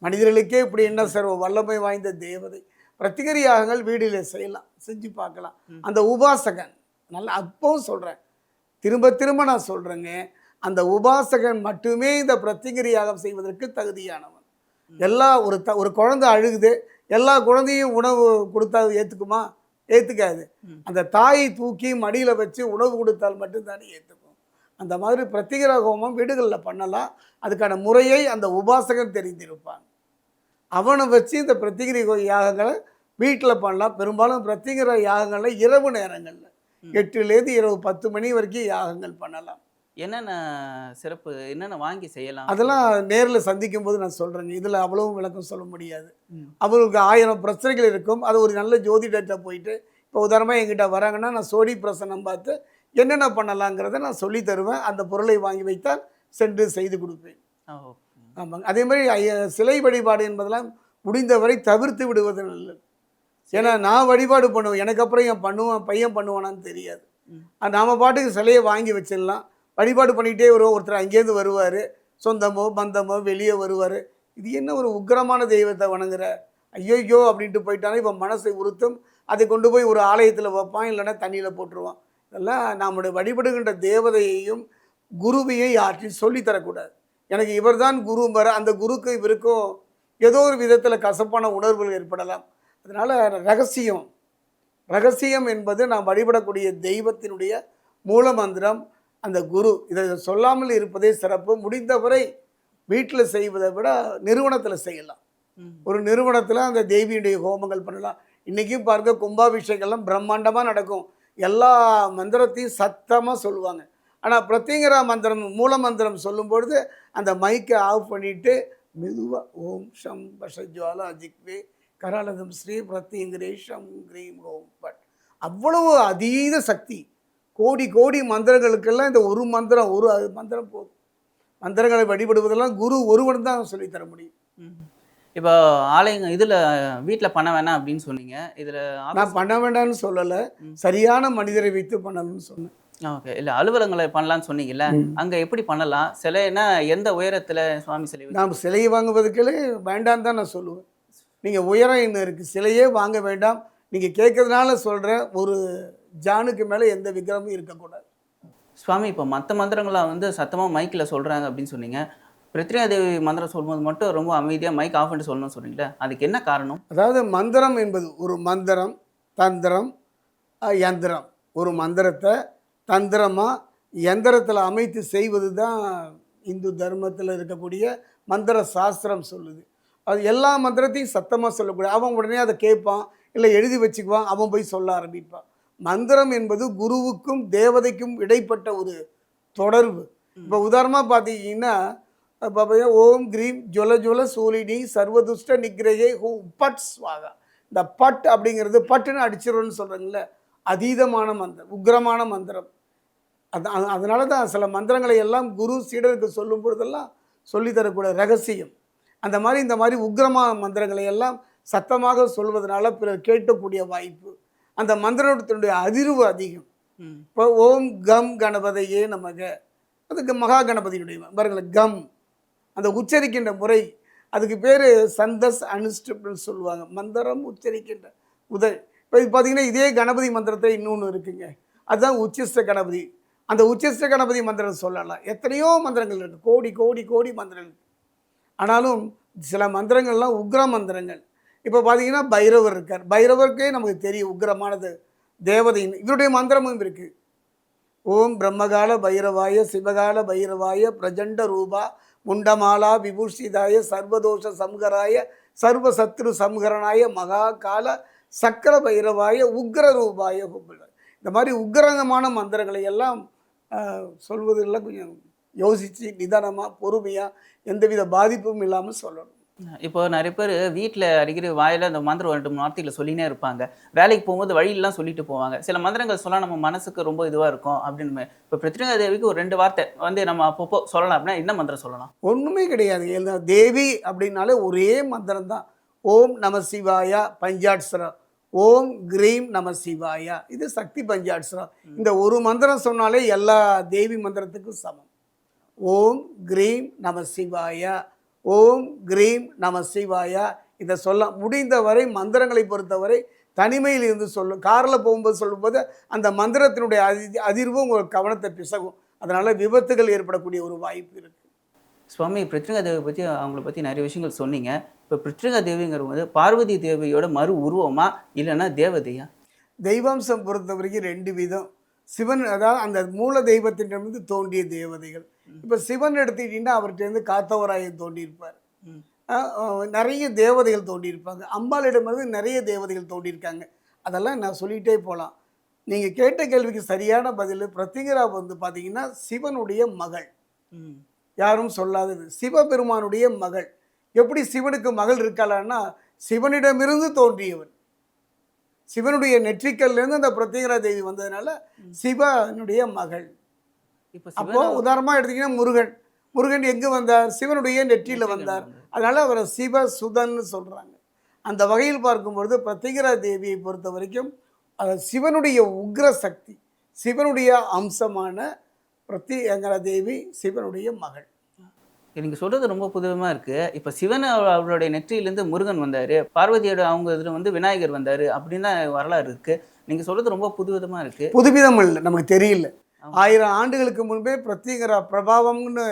மனிதர்களுக்கே இப்படி என்ன சார் வல்லமை வாய்ந்த தேவதை. பிரத்திகர யாகங்கள் வீடில் செய்யலாம், செஞ்சு பார்க்கலாம். அந்த உபாசகன் நல்லா அப்பவும் சொல்கிறேன், திரும்ப திரும்ப நான் சொல்கிறேங்க, அந்த உபாசகன் மட்டுமே இந்த பிரத்திகர யாகம் செய்வதற்கு தகுதியானவன். எல்லா ஒரு குழந்தை அழுகுது, எல்லா குழந்தையும் உணவு கொடுத்தா ஏற்றுக்குமா? ஏற்றுக்காது. அந்த தாயை தூக்கி மடியில் வச்சு உணவு கொடுத்தால் மட்டும்தானே ஏற்றுக்கும். அந்த மாதிரி பிரத்திகர ஹோமம் வீடுகளில் பண்ணலாம். அதுக்கான முறையை அந்த உபாசகன் தெரிந்திருப்பான். அவனை வச்சு இந்த பிரத்திகர யாகங்களை வீட்டில் பண்ணலாம். பெரும்பாலும் பிரத்திகர யாகங்களில் இரவு நேரங்களில் 8லேருந்து இரவு 10 மணி வரைக்கும் யாகங்கள் பண்ணலாம். என்னென்ன சிறப்பு, என்னென்ன வாங்கி செய்யலாம்? அதெல்லாம் நேரில் சந்திக்கும் போது நான் சொல்கிறேங்க. இதில் அவ்வளவும் விளக்கம் சொல்ல முடியாது. அவங்களுக்கு 1000 பிரச்சனைகள் இருக்கும். அது ஒரு நல்ல ஜோதிடத்தை போயிட்டு, இப்போ உதாரணமாக எங்கிட்ட வராங்கன்னா நான் சோடி பிரசனம் பார்த்து என்னென்ன பண்ணலாங்கிறத நான் சொல்லி தருவேன். அந்த பொருளை வாங்கி வைத்தால் சென்று செய்து கொடுப்பேன். ஆமாங்க. அதே மாதிரி சிலை வழிபாடு என்பதெல்லாம் முடிந்தவரை தவிர்த்து விடுவது நல்லது. ஏன்னா நான் வழிபாடு பண்ணுவேன், எனக்கு அப்புறம் என் பையன் பண்ணுவானான்னு தெரியாது. நாம் பாட்டுக்கு சிலையை வாங்கி வச்சிடலாம், வழிபாடு பண்ணிக்கிட்டே வருவோம். ஒருத்தர் அங்கேருந்து வருவார், சொந்தமோ பந்தமோ வெளியே வருவார். இது என்ன ஒரு உக்கிரமான தெய்வத்தை வணங்குற, ஐயோ அப்படின்ட்டு போயிட்டானே இப்போ மனசை உறுத்தும். அதை கொண்டு போய் ஒரு ஆலயத்தில் வைப்பான், இல்லைன்னா தண்ணியில் போட்டுருவான். இதெல்லாம் நம்முடைய வழிபடுகின்ற தேவதையையும் குருவையும் யார்ட்டையும் சொல்லித்தரக்கூடாது. எனக்கு இவர் தான் குரும்பர், அந்த குருக்கு இவருக்கும் ஏதோ ஒரு விதத்தில் கசப்பான உணர்வுகள் ஏற்படலாம். அதனால் ரகசியம் என்பது நாம் வழிபடக்கூடிய தெய்வத்தினுடைய மூலமந்திரம், அந்த குரு. இதை சொல்லாமல் இருப்பதே சிறப்பு. முடிந்தவரை வீட்டில் செய்வதை விட நிறுவனத்தில் செய்யலாம். ஒரு நிறுவனத்தில் அந்த தேவியுடைய ஹோமங்கள் பண்ணலாம். இன்றைக்கும் பாருங்க, கும்பாபிஷேகம்லாம் பிரம்மாண்டமாக நடக்கும். எல்லா மந்திரத்தையும் சத்தமாக சொல்லுவாங்க. ஆனால் பிரத்திங்கர மந்திரம், மூல மந்திரம் சொல்லும்பொழுது அந்த மைக்கை ஆஃப் பண்ணிவிட்டு மெதுவாக ஓம் ஷம் பஷஜ்வாலா ஜிக்வே கராலதம் ஸ்ரீ பிரத்திங்கரே ஷம் கிரீம் ஓம் பட். அவ்வளவு அதீத சக்தி. கோடி கோடி மந்திரங்களுக்கெல்லாம் இந்த ஒரு மந்திரம் போதும். மந்திரங்களை வழிபடுவதெல்லாம் குரு ஒருவன் தான் சொல்லித்தர முடியும். இப்போ ஆலயங்க இதில் வீட்டில் பண்ண வேணாம் அப்படின்னு சொன்னீங்க. இதில் நான் பண்ண வேண்டாம்னு சொல்லலை, சரியான மனிதரை வைத்து பண்ணணும்னு சொன்னேன். ஓகே. இல்லை, அலுவலகங்களை பண்ணலான்னு சொன்னீங்கல்ல, அங்கே எப்படி பண்ணலாம்? சிலைன்னா எந்த உயரத்தில் சுவாமி சிலை? நாம் சிலையை வாங்குவதுக்கே வேண்டாம் தான் நான் சொல்லுவேன். நீங்கள் உயரம் என்ன இருக்குது, சிலையே வாங்க வேண்டாம். நீங்கள் கேட்கறதுனால சொல்கிறேன், ஒரு ஜானுக்கு மேலே எந்த விக்கிரமும் இருக்கக்கூடாது. சுவாமி, இப்போ மற்ற மந்திரங்களாக வந்து சத்தமாக மைக்கில் சொல்கிறாங்க அப்படின்னு சொன்னீங்க. பிரத்யா தேவி மந்திரம் சொல்லும்போது மட்டும் ரொம்ப அமைதியாக மைக் ஆஃப் பண்ணிட்டு சொல்லணும்னு சொன்னீங்களே, அதுக்கு என்ன காரணம்? அதாவது மந்திரம் என்பது ஒரு மந்திரம், தந்திரம், யந்திரம். ஒரு மந்திரத்தை தந்திரமாக யந்திரத்தில் அமைத்து செய்வது தான் இந்து தர்மத்தில் இருக்கக்கூடிய மந்திர சாஸ்திரம் சொல்லுது. அது எல்லா மந்திரத்தையும் சத்தமாக சொல்லக்கூடாது. அவன் உடனே அதை கேட்பான், இல்லை எழுதி வச்சுக்குவான், அவன் போய் சொல்ல ஆரம்பிப்பான். மந்திரம் என்பது குருவுக்கும் தேவதைக்கும் இடைப்பட்ட ஒரு தொடர்பு. இப்போ உதாரணமாக பார்த்தீங்கன்னா, இப்போ ஓம் கிரீம் ஜொல ஜொல சூலினி சர்வதுஷ்ட நிகிரகே ஹூ பட் ஸ்வாகா. இந்த பட் அப்படிங்கிறது பட்டுன்னு அடிச்சிடணும்னு சொல்கிறாங்களே, அதீதமான மந்திரம், உக்ரமான மந்திரம். அதனால தான் சில மந்திரங்களை எல்லாம் குரு சீடருக்கு சொல்லும் பொழுதெல்லாம் சொல்லித்தரக்கூடிய ரகசியம். அந்த மாதிரி இந்த மாதிரி உக்ரமான மந்திரங்களை எல்லாம் சத்தமாக சொல்வதனால பிறர் கேட்கக்கூடிய வாய்ப்பு. அந்த மந்திரத்தினுடைய அதிர்வு அதிகம். இப்போ ஓம் கம் கணபதையே நமக, அதுக்கு மகா கணபதியினுடைய பாருங்களேன் கம், அந்த உச்சரிக்கின்ற முறை, அதுக்கு பேர் சந்தஸ் அனுஷ்டப்னு சொல்லுவாங்க. மந்திரம் உச்சரிக்கின்ற உதவி. இப்போ இது பார்த்தீங்கன்னா இதே கணபதி மந்திரத்தை இன்னொன்று இருக்குங்க, அதுதான் உச்சிஷ்ட கணபதி. அந்த உச்சிஷ்ட கணபதி மந்திரம் சொல்லலாம். எத்தனையோ மந்திரங்கள் இருக்குது, கோடி கோடி கோடி மந்திரங்கள். ஆனாலும் சில மந்திரங்கள்லாம் உக்ர மந்திரங்கள். இப்போ பார்த்தீங்கன்னா பைரவர் இருக்கார், பைரவருக்கே நமக்கு தெரியும் உக்ரமானது தேவதையின். இவருடைய மந்திரமும் இருக்குது. ஓம் பிரம்மகால பைரவாய சிவகால பைரவாய பிரஜண்ட ரூபா முண்டமாலா விபூஷிதாய சர்வதோஷ சம்ஹராய சர்வ சத்ரு சம்ஹரணாய மகா கால சக்கர பைரவாய உக்ர ரூபாய கும்பல். இந்த மாதிரி உக்கிரமான மந்திரங்களை எல்லாம் சொல்வதில் கொஞ்சம் யோசித்து நிதானமாக பொறுமையாக எந்தவித பாதிப்பும் இல்லாமல் சொல்லணும். இப்போ நிறைய பேர் வீட்டில் அடிக்கடி வாயில் அந்த மந்திரம் 2 வார்த்தைகளை சொல்லினே இருப்பாங்க. வேலைக்கு போகும்போது வழியெல்லாம் சொல்லிட்டு போவாங்க. சில மந்திரங்கள் சொன்னால் நம்ம மனசுக்கு ரொம்ப இதுவாக இருக்கும் அப்படின்னு. இப்போ பிருத்திவிகா தேவிக்கு ஒரு 2 வார்த்தை வந்து நம்ம அப்பப்போ சொல்லலாம் அப்படின்னா என்ன மந்திரம் சொல்லலாம்? ஒன்றுமே கிடையாது. தேவி அப்படின்னாலே ஒரே மந்திரம் தான். ஓம் நம சிவாயா பஞ்சாட்சரம், ஓம் கிரீம் நம சிவாயா, இது சக்தி பஞ்சாட்சரம். இந்த ஒரு மந்திரம் சொன்னாலே எல்லா தேவி மந்திரத்துக்கும் சமம். ஓம் கிரீம் நம சிவாயா, ஓம் கிரீம் நம சிவாயா. இதை சொல்ல முடிந்தவரை மந்திரங்களை பொறுத்தவரை தனிமையில் இருந்து சொல்லும். காரில் போகும்போது சொல்லும்போது அந்த மந்திரத்தினுடைய அதிர்வும் உங்கள் கவனத்தை பிசகும். அதனால் விபத்துகள் ஏற்படக்கூடிய ஒரு வாய்ப்பு இருக்குது. சுவாமி, பிருத்திவிகா தேவி பற்றி அவங்கள பற்றி நிறைய விஷயங்கள் சொன்னீங்க. இப்போ பிருத்திவிகா தேவிங்கிறது பார்வதி தேவியோட மறு உருவமா இல்லைன்னா தேவதையா? தெய்வாம்சம் பொறுத்த வரைக்கும் 2 விதம். சிவன், அதாவது அந்த மூல தெய்வத்தினிடமிருந்து தோன்றிய தேவதைகள். இப்போ சிவன் எடுத்துக்கிட்டிங்கன்னா அவர்கிட்டருந்து காத்தவராயன் தோன்றியிருப்பார். நிறைய தேவதைகள் தோன்றியிருப்பாங்க. அம்பாளிடமிருந்து நிறைய தேவதைகள் தோன்றியிருக்காங்க. அதெல்லாம் நான் சொல்லிகிட்டே போகலாம். நீங்கள் கேட்ட கேள்விக்கு சரியான பதில். பிரத்திங்கரா வந்து பார்த்தீங்கன்னா சிவனுடைய மகள். யாரும் சொல்லாதது, சிவபெருமானுடைய மகள். எப்படி சிவனுக்கு மகள் இருக்காளான்னா சிவனிடமிருந்து தோன்றியவன். சிவனுடைய நெற்றிக்கல்லேருந்து அந்த பிரத்திங்கரா தேவி வந்ததுனால சிவனுடைய மகள். அப்போ உதாரணமாக எடுத்தீங்கன்னா முருகன் எங்கே வந்தார்? சிவனுடைய நெற்றியில் வந்தார். அதனால அவரை சிவ சுதன்னு சொல்கிறாங்க. அந்த வகையில் பார்க்கும்பொழுது பிரத்திங்கரா தேவியை பொறுத்த வரைக்கும் சிவனுடைய உக்ர சக்தி, சிவனுடைய அம்சமான பிரத்திங்கரா தேவி சிவனுடைய மகள். நீங்கள் சொல்கிறது ரொம்ப புதுவிதமாக இருக்குது. இப்போ சிவன் அவருடைய நெற்றியிலேருந்து முருகன் வந்தார், பார்வதியோட அவங்க இதில் வந்து விநாயகர் வந்தார் அப்படின்னு வரலாறு இருக்குது. நீங்கள் சொல்கிறது ரொம்ப புதுவிதமாக இருக்குது. புதுவிதம் இல்லை, நமக்கு தெரியல. 1000 ஆண்டுகளுக்கு முன்பே பிரத்திங்கரா பிரபாவம்னு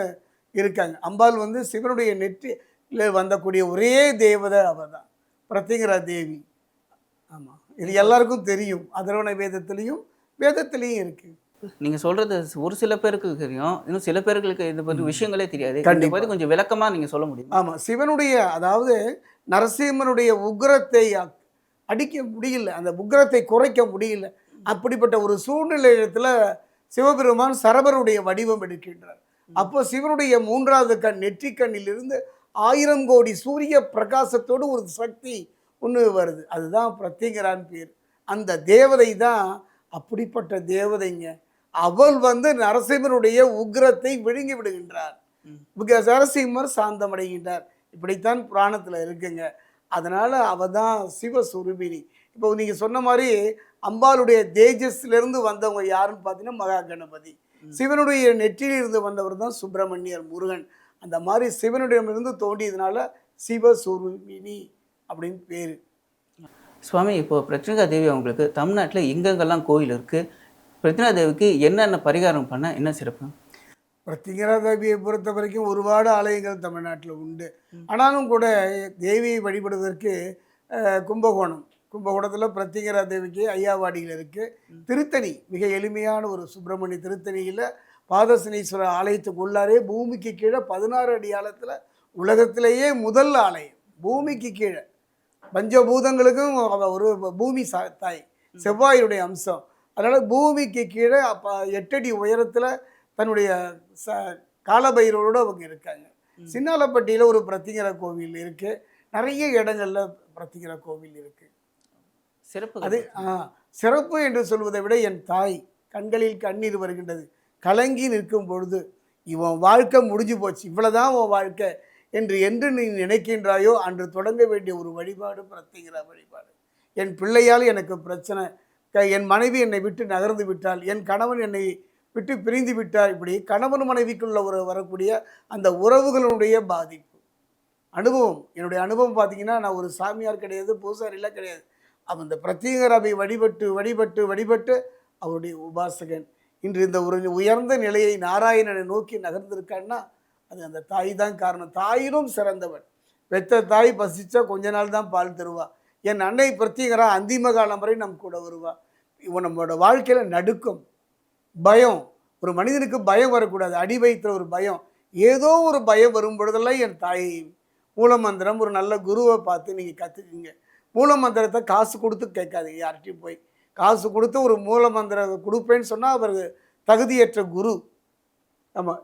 இருக்காங்க. அம்பாள் வந்து சிவனுடைய நெற்றியில் வந்தக்கூடிய ஒரே தேவதை அவர் தான், பிரத்திங்கரா தேவி. ஆமாம், இது எல்லாருக்கும் தெரியும். அதர்வண வேதத்துலேயும் இருக்குது. நீங்கள் சொல்கிறது ஒரு சில பேருக்கு தெரியும், இன்னும் சில பேர்களுக்கு இதை பற்றி விஷயங்களே தெரியாது. இதை பற்றி கொஞ்சம் விளக்கமாக நீங்கள் சொல்ல முடியும்? ஆமாம், சிவனுடைய, அதாவது நரசிம்மனுடைய உக்ரத்தை அடிக்க முடியல, அந்த உக்ரத்தை குறைக்க முடியல. அப்படிப்பட்ட ஒரு சூழ்நிலையத்தில் சிவபெருமான் சரபருடைய வடிவம் எடுக்கின்றார். அப்போ சிவனுடைய 3வது கண், நெற்றி கண்ணிலிருந்து 1000 கோடி சூரிய பிரகாசத்தோடு ஒரு சக்தி ஒன்று வருது. அதுதான் பிரத்திங்கரான்னு பேர். அந்த தேவதை தான் அப்படிப்பட்ட தேவதைங்க. அவள் வந்து நரசிம்மனுடைய உக்ரத்தை விழுங்கி விடுகின்றார். நரசிம்மர் சாந்தமடைகின்றார். இப்படித்தான் புராணத்தில் இருக்குங்க. அதனால் அவள் தான் சிவஸ்வரூபிணி. இப்போ நீங்கள் சொன்ன மாதிரி அம்பாளுடைய தேஜஸ்லேருந்து வந்தவங்க யாருன்னு பார்த்தீங்கன்னா மகா கணபதி. சிவனுடைய நெற்றியிலிருந்து வந்தவர் தான் சுப்பிரமணியர், முருகன். அந்த மாதிரி சிவனுடையிலிருந்து தோண்டியதுனால சிவஸ்வரூபிணி அப்படின்னு பேர். சுவாமி, இப்போ பிரத்திங்கரா தேவி அவங்களுக்கு தமிழ்நாட்டில் எங்கெங்கெல்லாம் கோயில் இருக்குது? பிரத்திங்கரா தேவிக்கு என்னென்ன பரிகாரம் பண்ண என்ன சிறப்பு? பிரத்திங்கரா தேவியை பொறுத்த வரைக்கும் ஒருபாடு ஆலயங்கள் தமிழ்நாட்டில் உண்டு. ஆனாலும் கூட தேவியை வழிபடுவதற்கு கும்பகோணத்தில் பிரத்திங்கரா தேவிக்கு ஐயாவாடியில் இருக்குது. திருத்தணி மிக எளிமையான ஒரு சுப்பிரமணிய திருத்தணியில் பாதசனீஸ்வரர் ஆலயத்துக்கு உள்ளாரே பூமிக்கு கீழே 16 அடி ஆழத்தில் உலகத்திலேயே முதல் ஆலயம். பூமிக்கு கீழே பஞ்சபூதங்களுக்கும் ஒரு பூமி தாய், செவ்வாயுடைய அம்சம். அதனால் பூமிக்கு கீழே 8 அடி உயரத்தில் தன்னுடைய காலபைரவரோடு அவங்க இருக்காங்க. சின்னாலப்பட்டியில் ஒரு பிரத்திங்கரா கோவில் இருக்குது. நிறைய இடங்களில் பிரத்திங்கரா கோவில் இருக்குது. சிறப்பு. அது சிறப்பு என்று சொல்வதை விட என் தாய் கண்களில் கண்ணீர் வருகின்றது. கலங்கி நிற்கும் பொழுது இவன் வாழ்க்கை முடிஞ்சு போச்சு, இவ்வளோதான் உன் வாழ்க்கை என்று நீ நினைக்கின்றாயோ அன்று தொடங்க வேண்டிய ஒரு வழிபாடு பிரத்திங்கரா வழிபாடு. என் பிள்ளையால் எனக்கு பிரச்சனை, என் மனைவி என்னை விட்டு நகர்ந்து விட்டால், என் கணவன் என்னை விட்டு பிரிந்து விட்டால், இப்படி கணவன் மனைவிக்குள்ள வரக்கூடிய அந்த உறவுகளுடைய பாதிப்பு அனுபவம். என்னுடைய அனுபவம் பார்த்தீங்கன்னா, நான் ஒரு சாமியார் கிடையாது, பூசாரிலாம் கிடையாது. அவன் இந்த பிரத்திங்கராவை வழிபட்டு அவருடைய உபாசகன் இன்று இந்த ஒரு உயர்ந்த நிலையை நாராயணனை நோக்கி நகர்ந்திருக்கான்னா அது அந்த தாய் தான் காரணம். தாயிலும் சிறந்தவன். பெத்த தாய் பசிச்சா கொஞ்ச நாள் தான் பால் தருவா. என் அன்னை பிரத்திங்கரா அந்திம காலம் வரை நம் கூட வருவா. இவன் நம்மளோட வாழ்க்கையில் நடுக்கம், பயம், ஒரு மனிதனுக்கு பயம் வரக்கூடாது. அடி வயித்துல ஒரு பயம், ஏதோ ஒரு பயம் வரும் பொழுதெல்லாம் என் தாயை மூலமந்திரம் ஒரு நல்ல குருவை பார்த்து நீங்கள் கற்றுக்குங்க. மூலமந்திரத்தை காசு கொடுத்து கேட்காதீங்க யார்கிட்டையும் போய். காசு கொடுத்து ஒரு மூலமந்திரம் கொடுப்பேன்னு சொன்னால் அவர் தகுதியற்ற குரு.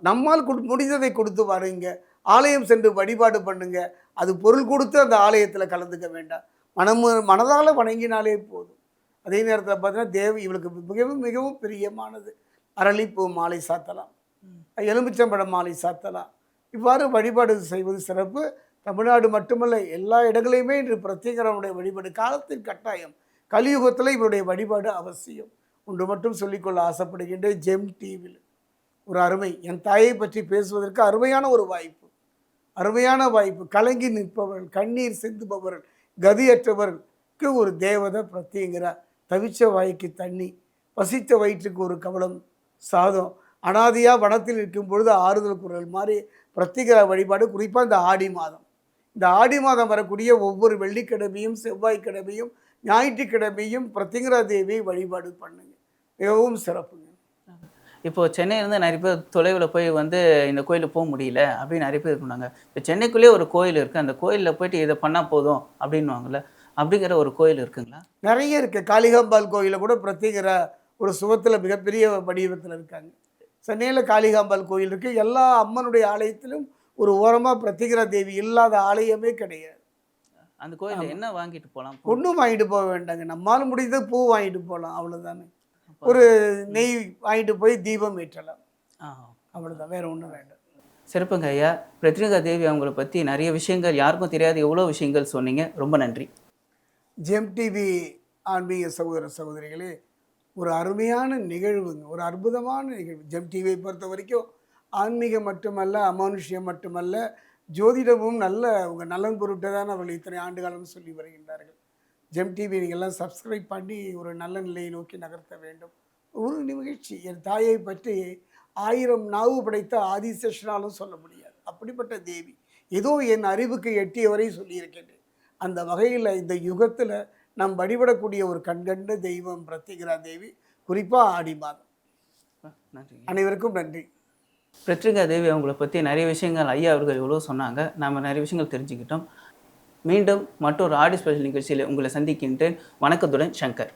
நம்மால் முடிந்ததை கொடுத்து வாருங்க. ஆலயம் சென்று வழிபாடு பண்ணுங்க. அது பொருள் கொடுத்து அந்த ஆலயத்தில் கலந்துக்க வேண்டாம். மனதால் வணங்கினாலே போதும். அதே நேரத்தில் பார்த்தீங்கன்னா தேவி இவளுக்கு மிகவும் மிகவும் பிரியமானது அரளிப்பூ மாலை சாத்தலாம், எலுமிச்சம்பழம் மாலை சாத்தலாம். இவ்வாறு வழிபாடு செய்வது சிறப்பு. தமிழ்நாடு மட்டுமல்ல, எல்லா இடங்களையுமே இன்று பிரத்யேகருடைய வழிபாடு காலத்தின் கட்டாயம். கலியுகத்தில் இவருடைய வழிபாடு அவசியம். ஒன்று மட்டும் சொல்லிக்கொள்ள ஆசைப்படுகின்றேன், ஜெம் டிவியில் ஒரு அருமை, என் தாயை பற்றி பேசுவதற்கு அருமையான ஒரு வாய்ப்பு, அருமையான வாய்ப்பு. கலங்கி நிற்பவர்கள், கண்ணீர் சிந்துபவர்கள், கதியற்றவர்களுக்கு ஒரு தேவதை பிரத்யேகிறார். தவிச்ச வாய்க்கு தண்ணி, பசித்த வயிற்றுக்கு ஒரு கவலம் சாதம், அனாதியாக வனத்தில் இருக்கும் பொழுது ஆறுதல் குரல் மாதிரி பிரத்யேக வழிபாடு. குறிப்பாக இந்த ஆடி மாதம், இந்த ஆடி மாதம் வரக்கூடிய ஒவ்வொரு வெள்ளிக்கிழமையும் செவ்வாய்க்கிழமையும் ஞாயிற்றுக்கிழமையும் பிரத்யேகரா தேவியை வழிபாடு பண்ணுங்க, மிகவும் சிறப்புங்க. இப்போ சென்னையிலேருந்து நிறைய பேர் தொலைவில் போய் இந்த கோயிலுக்கு போக முடியல அப்படின்னு நிறைய பேர் சொன்னாங்க. இப்போ சென்னைக்குள்ளேயே ஒரு கோயில் இருக்குது, அந்த கோயிலில் போயிட்டு இதை பண்ணால் போதும் அப்படின்வாங்கள்ல, அப்படிங்கிற ஒரு கோயில் இருக்குங்களா? நிறைய இருக்குது. காளிகாம்பாள் கோயிலில் கூட பிரத்யேகரா ஒரு சுகத்தில் மிகப்பெரிய வடிவத்தில் இருக்காங்க. சென்னையில் காளிகாம்பாள் கோயில் இருக்குது. எல்லா அம்மனுடைய ஆலயத்திலும் ஒரு ஓரமாக பிரத்யேகரா தேவி இல்லாத ஆலயமே கிடையாது. அந்த கோயிலில் என்ன வாங்கிட்டு போகலாம்? ஒன்றும் வாங்கிட்டு போக வேண்டாங்க. நம்மால் முடிந்தது பூ வாங்கிட்டு போகலாம், அவ்வளோதானே. ஒரு நெய் வாங்கிட்டு போய் தீபம் ஏற்றலாம், அவ்வளோதான், வேறு ஒன்றும் வேண்டாம். சிறப்புங்க ஐயா. பிரத்யேகா தேவி அவங்கள பற்றி நிறைய விஷயங்கள், யாருக்கும் தெரியாத எவ்வளோ விஷயங்கள் சொன்னீங்க. ரொம்ப நன்றி. ஜெம் டிவி ஆன்மீக சகோதர சகோதரிகளே, ஒரு அருமையான நிகழ்வுங்க, ஒரு அற்புதமான நிகழ்வு. ஜெம் டிவியை பொறுத்த வரைக்கும் ஆன்மீகம் மட்டுமல்ல, அமானுஷ்யம் மட்டுமல்ல, ஜோதிடமும் நல்ல உங்கள் நலன் பொருட்டு தான் அவர்கள் இத்தனை ஆண்டு காலம் சொல்லி வருகின்றார்கள். ஜெம் டிவி நீங்கள்லாம் சப்ஸ்கிரைப் பண்ணி ஒரு நல்ல நிலையை நோக்கி நகர்த்த வேண்டும். ஒரு நிகழ்ச்சி, என் தாயை பற்றி 1000 நாவு படைத்த ஆதிசேஷனாலும் சொல்ல முடியாது. அப்படிப்பட்ட தேவி ஏதோ என் அறிவுக்கு எட்டிய வரை சொல்லியிருக்கின்றேன். அந்த வகையில் இந்த யுகத்தில் நாம் வழிபடக்கூடிய ஒரு கண்கண்ட தெய்வம் பிரத்யேகரா தேவி, குறிப்பாக ஆடி மாதம். நன்றி, அனைவருக்கும் நன்றி. பிரத்யேகா தேவி அவங்கள பற்றி நிறைய விஷயங்கள் ஐயா அவர்கள் எவ்வளோ சொன்னாங்க, நாம் நிறைய விஷயங்கள் தெரிஞ்சுக்கிட்டோம். மீண்டும் மற்றொரு ஆடி ஸ்பெஷல் நிகழ்ச்சியில் உங்களை சந்திக்கின்றேன். வணக்கத்துடன் சங்கர்.